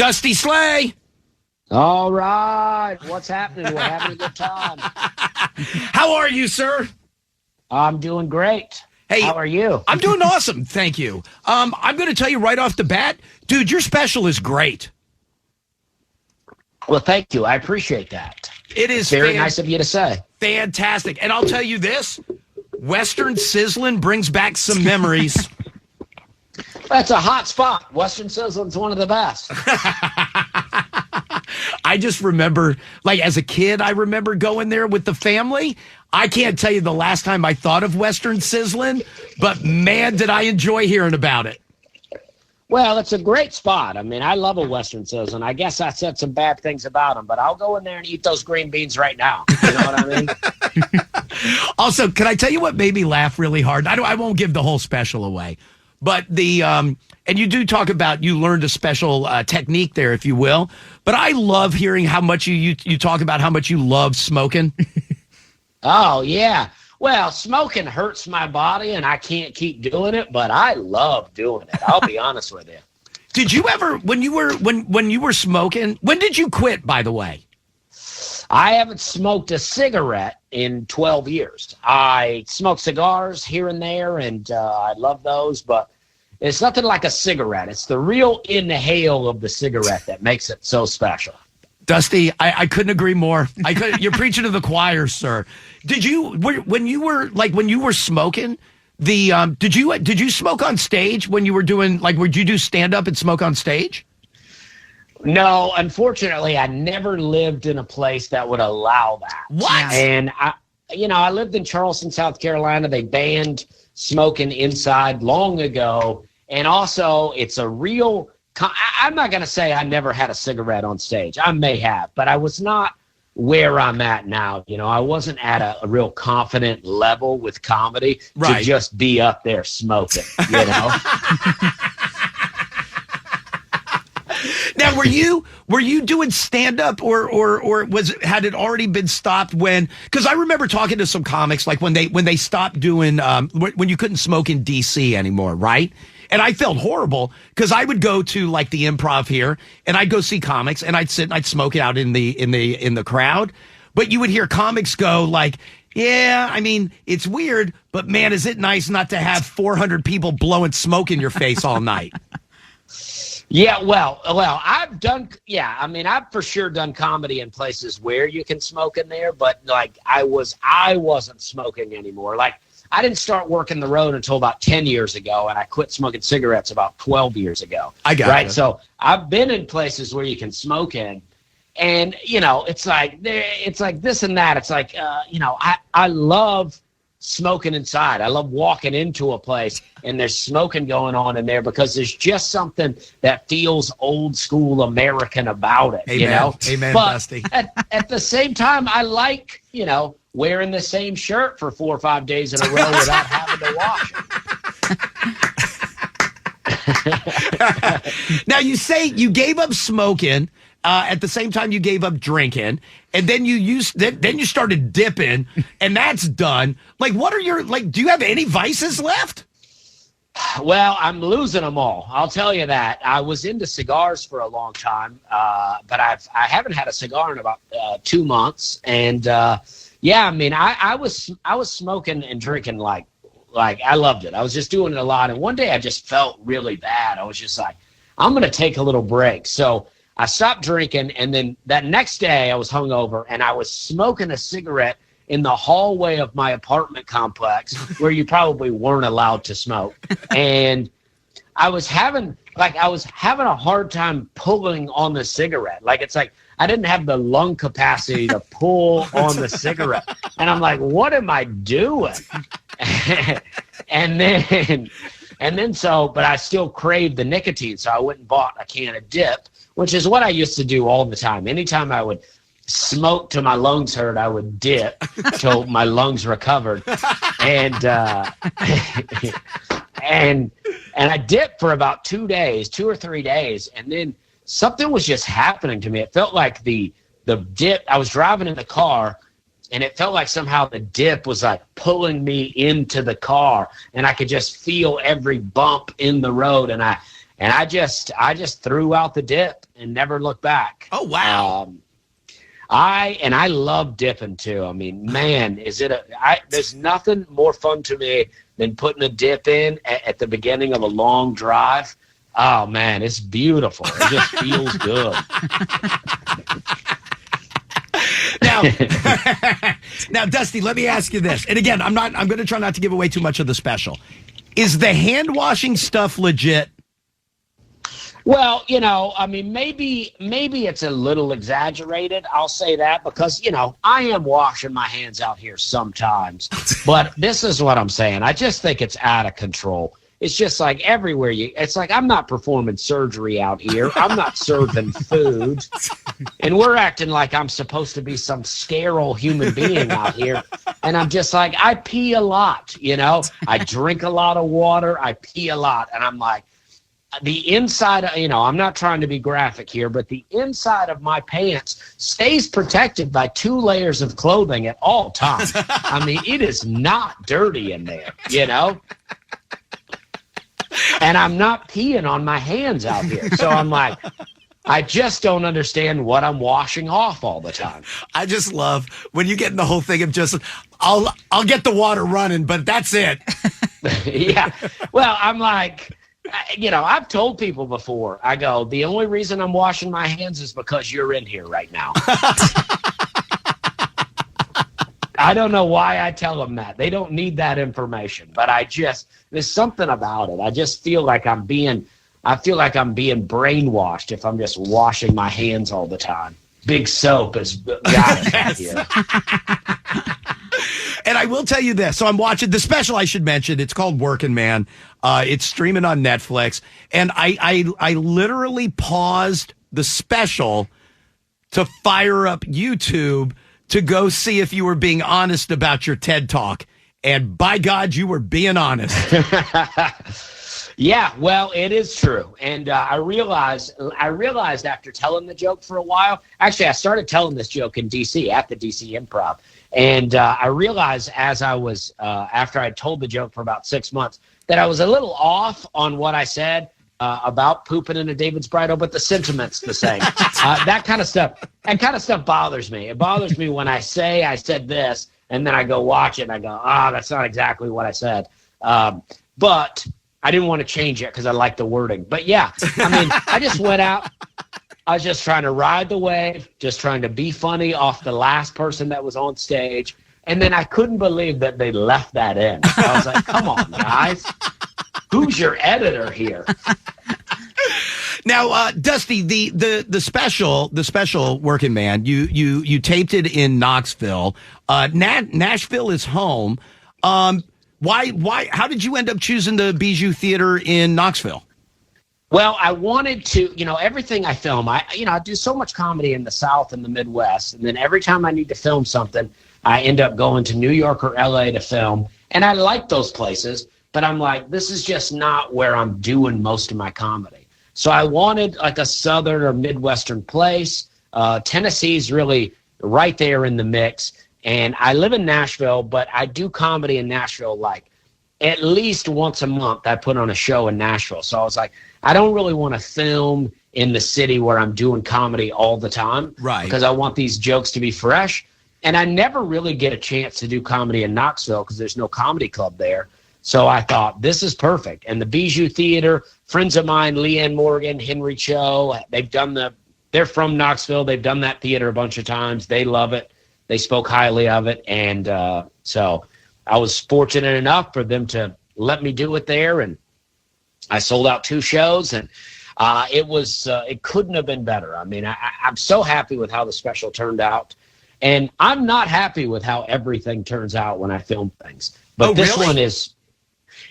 Dusty Slay. All right. What's happening? We're having a good time. How are you, sir? I'm doing great. Hey, how are you? I'm doing awesome. Thank you. I'm going to tell you right off the bat, dude, your special is great. Well, thank you. I appreciate that. It is very nice of you to say. Fantastic. And I'll tell you this, Western Sizzlin' brings back some memories. That's a hot spot. Western Sizzlin's one of the best. I just remember, like as a kid, I remember going there with the family. I can't tell you the last time I thought of Western Sizzlin', but man, did I enjoy hearing about it. Well, it's a great spot. I mean, I love a Western Sizzlin'. I guess I said some bad things about them, but I'll go in there and eat those green beans right now. You know what I mean? Also, can I tell you what made me laugh really hard? I won't give the whole special away, but and you do talk about you learned a special technique there, if you will. But I love hearing how much you talk about how much you love smoking. Oh, yeah. Well, smoking hurts my body, and I can't keep doing it, but I love doing it. I'll be honest with you. Did you ever, when you were smoking, when did you quit, by the way? I haven't smoked a cigarette in 12 years. I smoke cigars here and there, and I love those, but it's nothing like a cigarette. It's the real inhale of the cigarette that makes it so special. Dusty, I couldn't agree more. You're preaching to the choir, sir. Did you when you were smoking? Did you smoke on stage when you were doing would you do stand up and smoke on stage? No, unfortunately, I never lived in a place that would allow that. What? And I lived in Charleston, South Carolina. They banned smoking inside long ago, and also it's a real. I'm not going to say I never had a cigarette on stage. I may have, but I was not where I'm at now. I wasn't at a real confident level with comedy to just be up there smoking, Now, were you doing stand up or had it already been stopped because I remember talking to some comics like when they stopped doing when you couldn't smoke in DC anymore, right? And I felt horrible because I would go to like the Improv here and I'd go see comics and I'd sit and I'd smoke it out in the crowd. But you would hear comics go like, yeah, I mean, it's weird, but man, is it nice not to have 400 people blowing smoke in your face all night? Yeah, well, I've for sure done comedy in places where you can smoke in there, but like I wasn't smoking anymore. Like I didn't start working the road until about 10 years ago, and I quit smoking cigarettes about 12 years ago. I got right. It. So I've been in places where you can smoke in, and it's like this and that. It's like I love smoking inside. I love walking into a place and there's smoking going on in there because there's just something that feels old school American about it. Amen. Amen, but Dusty. At the same time, I like wearing the same shirt for 4 or 5 days in a row without having to wash it. Now you say you gave up smoking at the same time you gave up drinking, and then you started dipping, and that's done. Like, what are your do you have any vices left? Well, I'm losing them all. I'll tell you that. I was into cigars for a long time, but I haven't had a cigar in about 2 months, and yeah, I mean, I was smoking and drinking like I loved it. I was just doing it a lot. And one day I just felt really bad. I was just like, I'm going to take a little break. So I stopped drinking. And then that next day I was hungover and I was smoking a cigarette in the hallway of my apartment complex where you probably weren't allowed to smoke. And I was having a hard time pulling on the cigarette. Like, it's like I didn't have the lung capacity to pull on the cigarette. And I'm like, what am I doing? But I still craved the nicotine. So I went and bought a can of dip, which is what I used to do all the time. Anytime I would smoke till my lungs hurt, I would dip till my lungs recovered. And I dipped for about 2 or 3 days. And then something was just happening to me. It felt like the dip, I was driving in the car and it felt like somehow the dip was like pulling me into the car and I could just feel every bump in the road. And and I just threw out the dip and never looked back. Oh, wow. I love dipping too. I mean, man, there's nothing more fun to me than putting a dip in at the beginning of a long drive. Oh man, it's beautiful. It just feels good. Now, Dusty, let me ask you this. And again, I'm going to try not to give away too much of the special. Is the hand washing stuff legit? Well, I mean, maybe it's a little exaggerated. I'll say that because, I am washing my hands out here sometimes. But this is what I'm saying. I just think it's out of control. It's just like everywhere it's like I'm not performing surgery out here. I'm not serving food. And we're acting like I'm supposed to be some sterile human being out here. And I'm just like, I pee a lot, I drink a lot of water. I pee a lot. And I'm like, the inside, I'm not trying to be graphic here, but the inside of my pants stays protected by 2 layers of clothing at all times. I mean, it is not dirty in there, And I'm not peeing on my hands out here. So I'm like, I just don't understand what I'm washing off all the time. I just love when you get in the whole thing of just, I'll get the water running, but that's it. Yeah. Well, I'm like, I've told people before, I go, the only reason I'm washing my hands is because you're in here right now. I don't know why I tell them that. They don't need that information, but there's something about it. I just feel like I'm being brainwashed if I'm just washing my hands all the time. Big soap has got it out here. And I will tell you this. So I'm watching the special, I should mention. It's called Working Man. It's streaming on Netflix. And I literally paused the special to fire up YouTube to go see if you were being honest about your TED Talk. And by God, you were being honest. Yeah, well, it is true. And I realized after telling the joke for a while, actually, I started telling this joke in D.C. at the D.C. Improv. And I realized as I was, after I told the joke for about 6 months, that I was a little off on what I said about pooping in a David's bridal, but the sentiment's the same. That kind of stuff bothers me. It bothers me when I said this, and then I go watch it, and I go, that's not exactly what I said. But I didn't want to change it because I like the wording. But yeah, I mean, I just went out. I was just trying to ride the wave, just trying to be funny off the last person that was on stage. And then I couldn't believe that they left that in. I was like, come on, guys. Who's your editor here? Now, Dusty, the special Working Man, you taped it in Knoxville. Nashville is home. Why? How did you end up choosing the Bijou Theater in Knoxville? Well, I wanted to, everything I film, I do so much comedy in the South and the Midwest, and then every time I need to film something, I end up going to New York or LA to film, and I like those places, but I'm like, this is just not where I'm doing most of my comedy. So I wanted like a Southern or Midwestern place. Tennessee's really right there in the mix, and I live in Nashville, but I do comedy in Nashville like at least once a month. I put on a show in Nashville. So I was like, I don't really want to film in the city where I'm doing comedy all the time. Right. Because I want these jokes to be fresh. And I never really get a chance to do comedy in Knoxville because there's no comedy club there. So I thought, this is perfect. And the Bijou Theater, friends of mine, Leanne Morgan, Henry Cho, they're from Knoxville. They've done that theater a bunch of times. They love it. They spoke highly of it. And so I was fortunate enough for them to let me do it there. And I sold out 2 shows, and it couldn't have been better. I mean, I'm so happy with how the special turned out, and I'm not happy with how everything turns out when I film things. But this one is,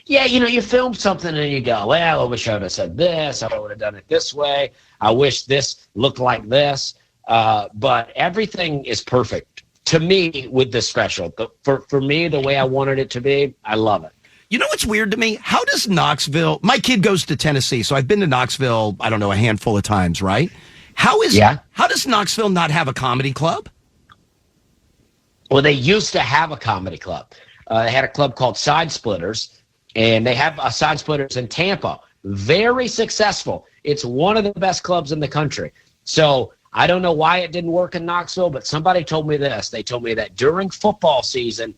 yeah, you film something and you go, well, I wish I would have said this. I would have done it this way. I wish this looked like this. But everything is perfect to me with this special. For me, the way I wanted it to be, I love it. You know what's weird to me? How does Knoxville, my kid goes to Tennessee, so I've been to Knoxville, I don't know, a handful of times, right? How does Knoxville not have a comedy club? Well, they used to have a comedy club. They had a club called Side Splitters, and they have a Side Splitters in Tampa. very successful. It's one of the best clubs in the country. So I don't know why it didn't work in Knoxville, but somebody told me this. They told me that during football season,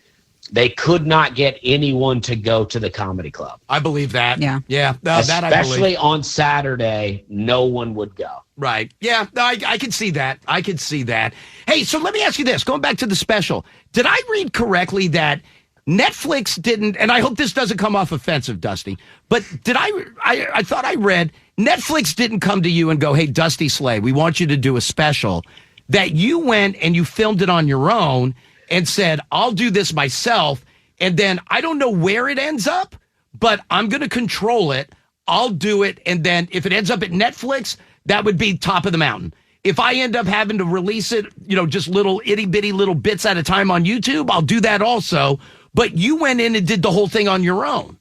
they could not get anyone to go to the comedy club. I believe that. Yeah. Yeah. That I Especially believe. on Saturday, no one would go. Right. Yeah. No, I can see that. I can see that. Hey, so let me ask you this. Going back to the special, did I read correctly that Netflix didn't, and I hope this doesn't come off offensive, Dusty, but did I thought I read Netflix didn't come to you and go, hey, Dusty Slay, we want you to do a special, that you went and you filmed it on your own and said, I'll do this myself. And then I don't know where it ends up, but I'm going to control it. I'll do it. And then if it ends up at Netflix, that would be top of the mountain. If I end up having to release it, just little itty bitty little bits at a time on YouTube, I'll do that also. But you went in and did the whole thing on your own.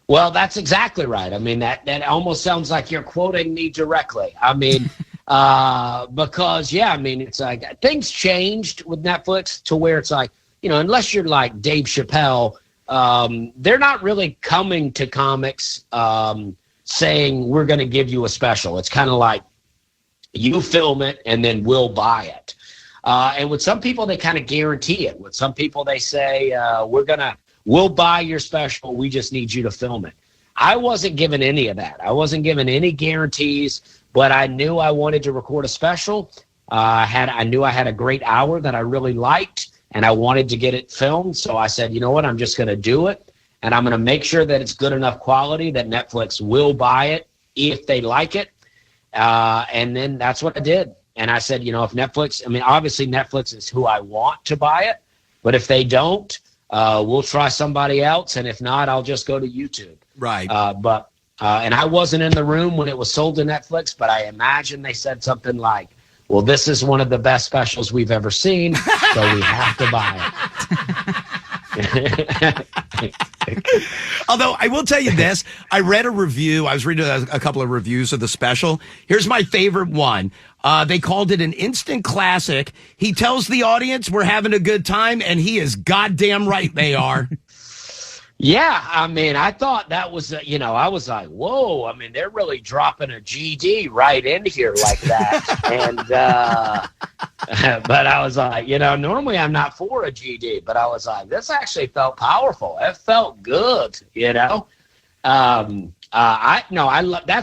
Well, that's exactly right. I mean, that almost sounds like you're quoting me directly. I mean, because, it's like things changed with Netflix to where it's like, unless you're like Dave Chappelle, they're not really coming to comics saying we're going to give you a special. It's kind of like you film it and then we'll buy it. And with some people, they kind of guarantee it. With some people, they say, we'll buy your special. We just need you to film it. I wasn't given any of that. I wasn't given any guarantees, but I knew I wanted to record a special. I knew I had a great hour that I really liked, and I wanted to get it filmed. So I said, you know what, I'm just going to do it, and I'm going to make sure that it's good enough quality that Netflix will buy it if they like it. And then that's what I did. And I said, if Netflix, obviously Netflix is who I want to buy it, but if they don't, we'll try somebody else. And if not, I'll just go to YouTube. Right. And I wasn't in the room when it was sold to Netflix, but I imagine they said something like, well, this is one of the best specials we've ever seen, so we have to buy it. Although I will tell you this, I read a review. I was reading a couple of reviews of the special. Here's my favorite one. They called it an instant classic. He tells the audience we're having a good time, and he is goddamn right they are. Yeah, I thought that was, I was like, whoa, they're really dropping a GD right in here like that. And, but I was like, normally I'm not for a GD, but I was like, this actually felt powerful. It felt good, that's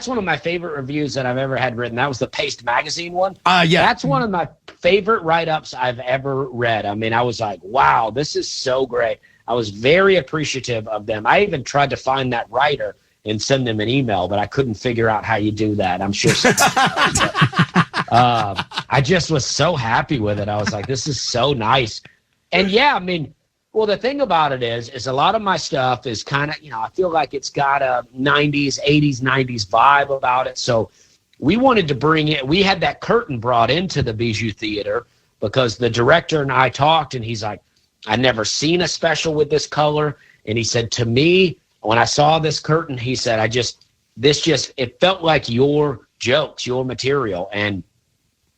one of my favorite reviews that I've ever had written. That was the Paste magazine one. Yeah. That's one of my favorite write-ups I've ever read. I was like, wow, this is so great. I was very appreciative of them. I even tried to find that writer and send them an email, but I couldn't figure out how you do that. I'm sure somebody knows. I just was so happy with it. I was like, this is so nice. And yeah, well, the thing about it is a lot of my stuff is kind of, I feel like it's got a 90s, 90s vibe about it. So we wanted to bring it. We had that curtain brought into the Bijou Theater because the director and I talked, and he's like, I'd never seen a special with this color. And he said to me, when I saw this curtain, he said, it felt like your jokes, your material. And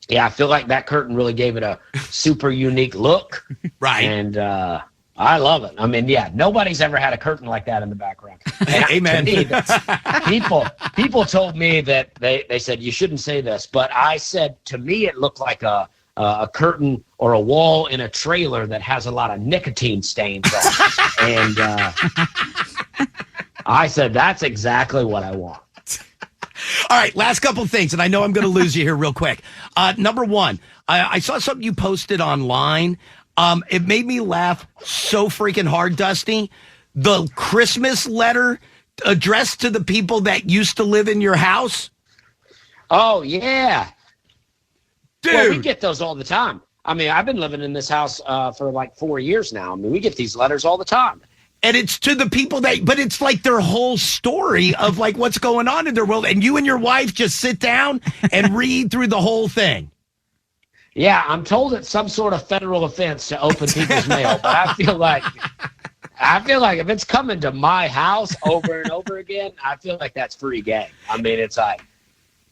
yeah, I feel like that curtain really gave it a super unique look. Right. And I love it. Nobody's ever had a curtain like that in the background. And Amen. To me, people told me that they said, you shouldn't say this. But I said, to me, it looked like a curtain or a wall in a trailer that has a lot of nicotine stains on it. And I said, that's exactly what I want. All right, last couple things, and I know I'm going to lose you here real quick. Number one, I saw something you posted online. It made me laugh so freaking hard, Dusty. The Christmas letter addressed to the people that used to live in your house. Oh, yeah. Dude. Well, we get those all the time. I've been living in this house for like 4 years now. We get these letters all the time. And it's to the people but it's like their whole story of like what's going on in their world. And you and your wife just sit down and read through the whole thing. Yeah, I'm told it's some sort of federal offense to open people's mail, but I feel like if it's coming to my house over and over again, I feel like that's free game. It's like,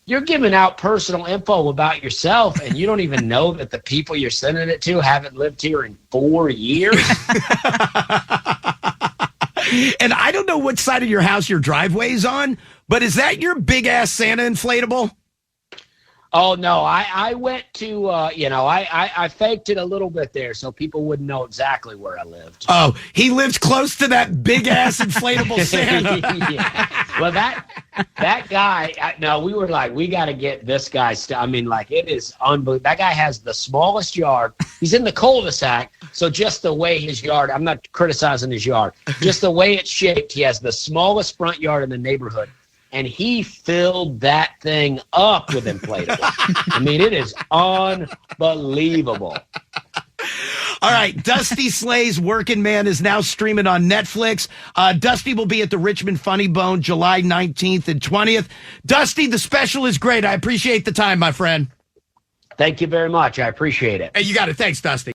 you're giving out personal info about yourself, and you don't even know that the people you're sending it to haven't lived here in 4 years. And I don't know what side of your house your driveway's on, but is that your big ass Santa inflatable? Oh, no, I went to, I faked it a little bit there so people wouldn't know exactly where I lived. Oh, he lives close to that big ass inflatable Santa. Yeah. Well, that guy, no, we were like, we got to get this guy. I mean, like, it is unbelievable. That guy has the smallest yard. He's in the cul-de-sac. So just the way his yard, I'm not criticizing his yard, just the way it's shaped, he has the smallest front yard in the neighborhood. And he filled that thing up with inflatables. I mean, it is unbelievable. All right, Dusty Slay's Working Man is now streaming on Netflix. Dusty will be at the Richmond Funny Bone July 19th and 20th. Dusty, the special is great. I appreciate the time, my friend. Thank you very much. I appreciate it. Hey, you got it. Thanks, Dusty.